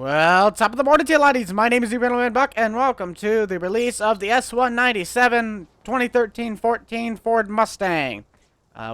Well, top of the morning to you, laddies. My name is the Buck, and welcome to the release of the S197 2013-14 Ford Mustang.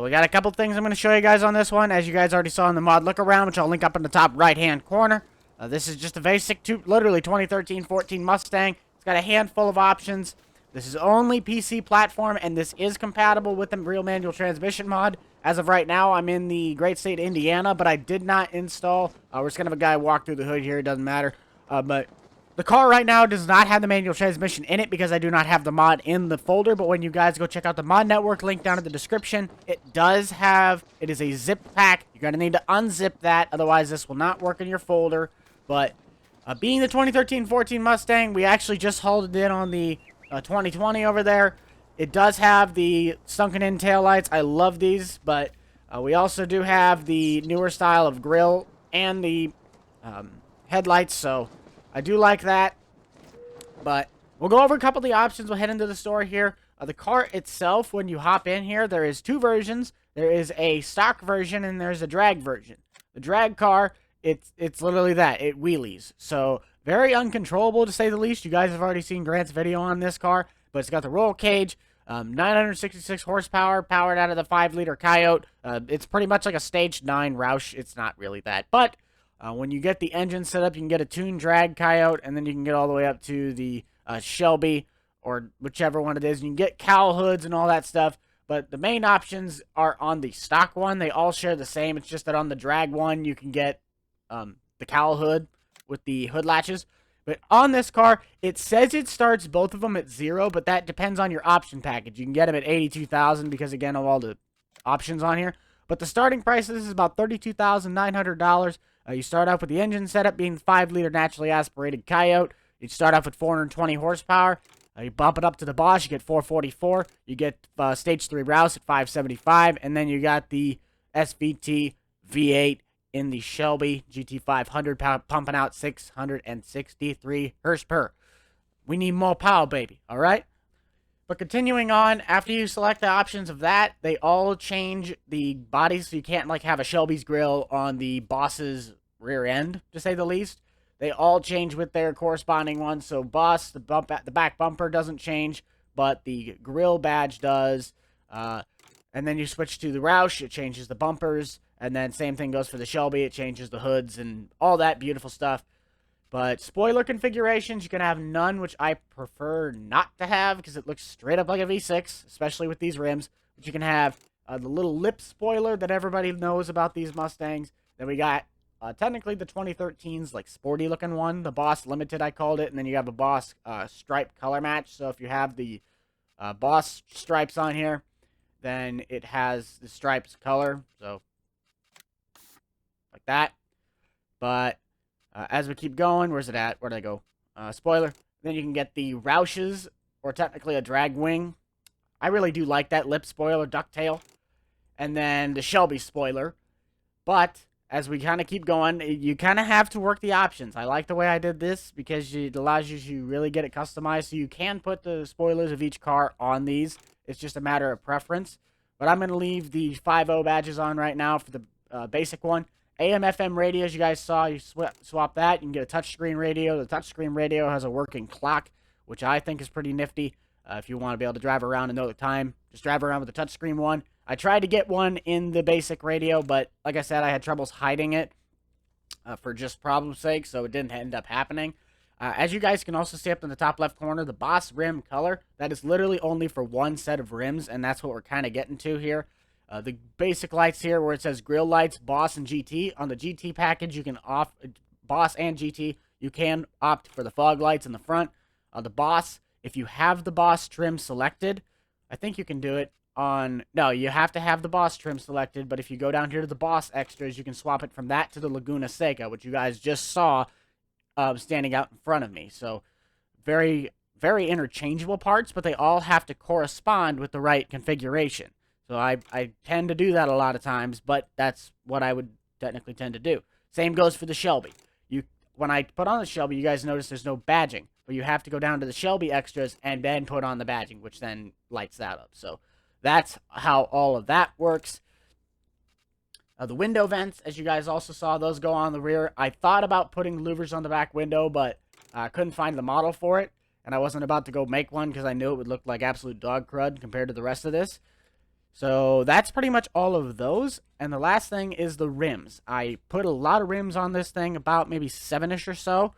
We got a couple things I'm going to show you guys on this one. As you guys already saw in the mod look around, which I'll link up in the top right-hand corner. This is just a basic, literally 2013-14 Mustang. It's got a handful of options. This is only PC platform, and this is compatible with the real manual transmission mod. As of right now, I'm in the great state of Indiana, but I did not install. We're just going to have a guy walk through the hood here. It doesn't matter. But the car right now does not have the manual transmission in it because I do not have the mod in the folder. But when you guys go check out the mod network, link down in the description, it does have, it is a zip pack. You're going to need to unzip that. Otherwise, this will not work in your folder. But being the 2013-14 Mustang, we actually just hauled it in on the 2020 over there. It does have the sunken-in taillights. I love these, but we also do have the newer style of grille and the headlights, so I do like that. But we'll go over a couple of the options. We'll head into the store here. The car itself, when you hop in here, there is two versions. There is a stock version, and there's a drag version. The drag car, it's literally that. It wheelies. So very uncontrollable, to say the least. You guys have already seen Grant's video on this car. But it's got the roll cage, 966 horsepower, powered out of the 5-liter Coyote. It's pretty much like a Stage 9 Roush. It's not really that. But when you get the engine set up, you can get a tuned drag Coyote, and then you can get all the way up to the Shelby, or whichever one it is. You can get cowl hoods and all that stuff. But the main options are on the stock one. They all share the same. It's just that on the drag one, you can get the cowl hood with the hood latches. But on this car, it says it starts both of them at 0, but that depends on your option package. You can get them at $82,000 because, again, of all the options on here. But the starting price of this is about $32,900. You start off with the engine setup being 5-liter naturally aspirated Coyote. You start off with 420 horsepower. You bump it up to the Bosch, you get 444. You get Stage 3 Rouse at 575. And then you got the SVT V8 in the Shelby GT500, pumping out 663 horsepower. We need more power, baby, all right? But continuing on, after you select the options of that, they all change the bodies, so you can't, like, have a Shelby's grill on the Boss's rear end, to say the least. They all change with their corresponding ones, so Boss, the back bumper doesn't change, but the grill badge does. And then you switch to the Roush, it changes the bumpers. And then same thing goes for the Shelby. It changes the hoods and all that beautiful stuff. But spoiler configurations, you can have none, which I prefer not to have because it looks straight up like a V6, especially with these rims. But you can have the little lip spoiler that everybody knows about these Mustangs. Then we got technically the 2013's like sporty looking one, the Boss Limited I called it. And then you have a Boss stripe color match. So if you have the Boss stripes on here, then it has the stripes color. So like that. But as we keep going, where's it at? Where did I go? Spoiler. Then you can get the Roushes, or technically a drag wing. I really do like that lip spoiler, ducktail. And then the Shelby spoiler. But as we kind of keep going, you kind of have to work the options. I like the way I did this because it allows you to really get it customized. So you can put the spoilers of each car on these. It's just a matter of preference. But I'm going to leave the 5.0 badges on right now for the basic one. AM/FM radios, you guys saw, you swap that. You can get a touchscreen radio. The touchscreen radio has a working clock, which I think is pretty nifty. If you want to be able to drive around and know the time, just drive around with the touchscreen one. I tried to get one in the basic radio, but like I said, I had troubles hiding it for just problem's sake, so it didn't end up happening. As you guys can also see up in the top left corner, the Boss rim color, that is literally only for one set of rims, and that's what we're kind of getting to here. The basic lights here where it says grill lights, Boss, and GT. On the GT package, you can off Boss and GT. You can opt for the fog lights in the front. The Boss, if you have the Boss trim selected, I think you can do it on... No, you have to have the Boss trim selected, but if you go down here to the Boss extras, you can swap it from that to the Laguna Seca, which you guys just saw standing out in front of me. So, very, very interchangeable parts, but they all have to correspond with the right configuration. So I tend to do that a lot of times, but that's what I would technically tend to do. Same goes for the Shelby. When I put on the Shelby, you guys notice there's no badging, but you have to go down to the Shelby extras and then put on the badging, which then lights that up. So that's how all of that works. The window vents, as you guys also saw, those go on the rear. I thought about putting louvers on the back window, but I couldn't find the model for it. And I wasn't about to go make one because I knew it would look like absolute dog crud compared to the rest of this. So that's pretty much all of those. And the last thing is the rims. I put a lot of rims on this thing, about maybe 7-ish or so.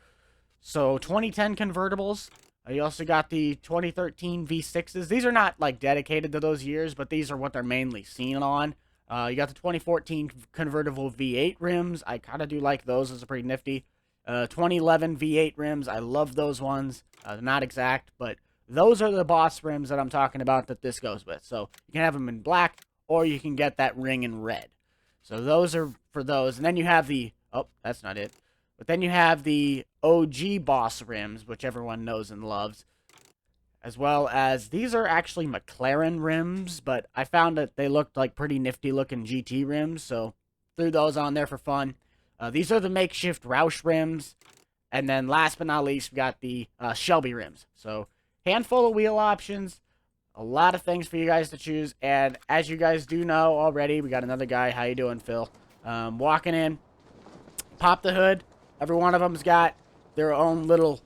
So 2010 convertibles. You also got the 2013 V6s. These are not like dedicated to those years, but these are what they're mainly seen on. You got the 2014 convertible V8 rims. I kind of do like those. Those are pretty nifty. 2011 V8 rims. I love those ones. They're not exact, but those are the boss rims that I'm talking about that this goes with. So you can have them in black, or you can get that ring in red. So those are for those. And then you have the... Oh, that's not it. But then you have the OG boss rims, which everyone knows and loves. As well as, these are actually McLaren rims, but I found that they looked like pretty nifty looking GT rims, so threw those on there for fun. These are the makeshift Roush rims. And then last but not least, we got the Shelby rims. So, handful of wheel options, a lot of things for you guys to choose. And as you guys do know already, we got another guy. How you doing, Phil? Walking in, pop the hood. Every one of them's got their own little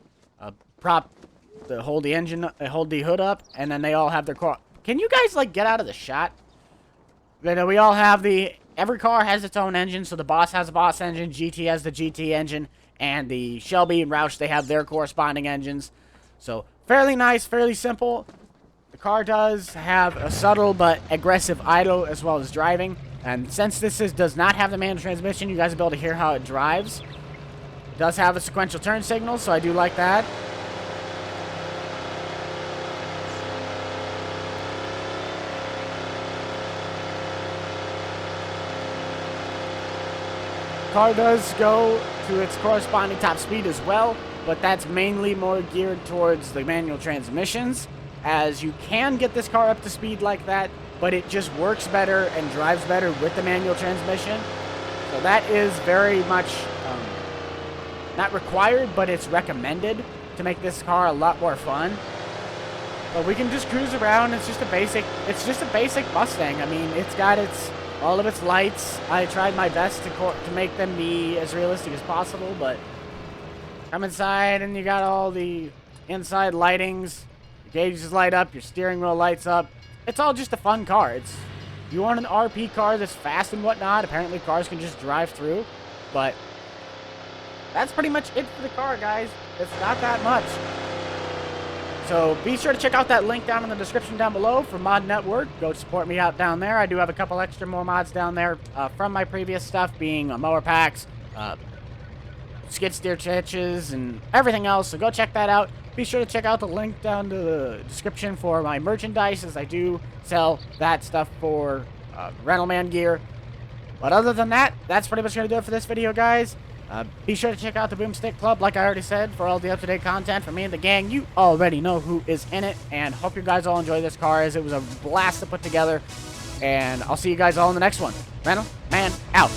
prop to hold the engine, hold the hood up, and then they all have their car. Can you guys, like, get out of the shot? You know, we all have every car has its own engine, so the Boss has a Boss engine, GT has the GT engine, and the Shelby and Roush, they have their corresponding engines. So, fairly nice, fairly simple. The car does have a subtle but aggressive idle as well as driving. And since this does not have the manual transmission, you guys will be able to hear how it drives. It does have a sequential turn signal, so I do like that. Car does go to its corresponding top speed as well, but that's mainly more geared towards the manual transmissions, as you can get this car up to speed like that, but it just works better and drives better with the manual transmission. So that is very much not required, but it's recommended to make this car a lot more fun. But we can just cruise around. It's just a basic Mustang. I mean, it's got all of its lights. I tried my best to make them be as realistic as possible, but come inside and you got all the inside lightings. Your gauges light up, your steering wheel lights up. It's all just a fun car. You want an RP car that's fast and whatnot. Apparently cars can just drive through, but that's pretty much it for the car, guys. It's not that much. So be sure to check out that link down in the description down below for Mod Network. Go support me out down there. I do have a couple extra more mods down there from my previous stuff, being mower packs, skid steer hitches, and everything else. So go check that out. Be sure to check out the link down to the description for my merchandise, as I do sell that stuff for Rental Man gear. But other than that, that's pretty much going to do it for this video, guys. Be sure to check out the Boomstick Club, like I already said, for all the up-to-date content from me and the gang. You already know who is in it, and hope you guys all enjoy this car, as it was a blast to put together. And I'll see you guys all in the next one. Rental Man out.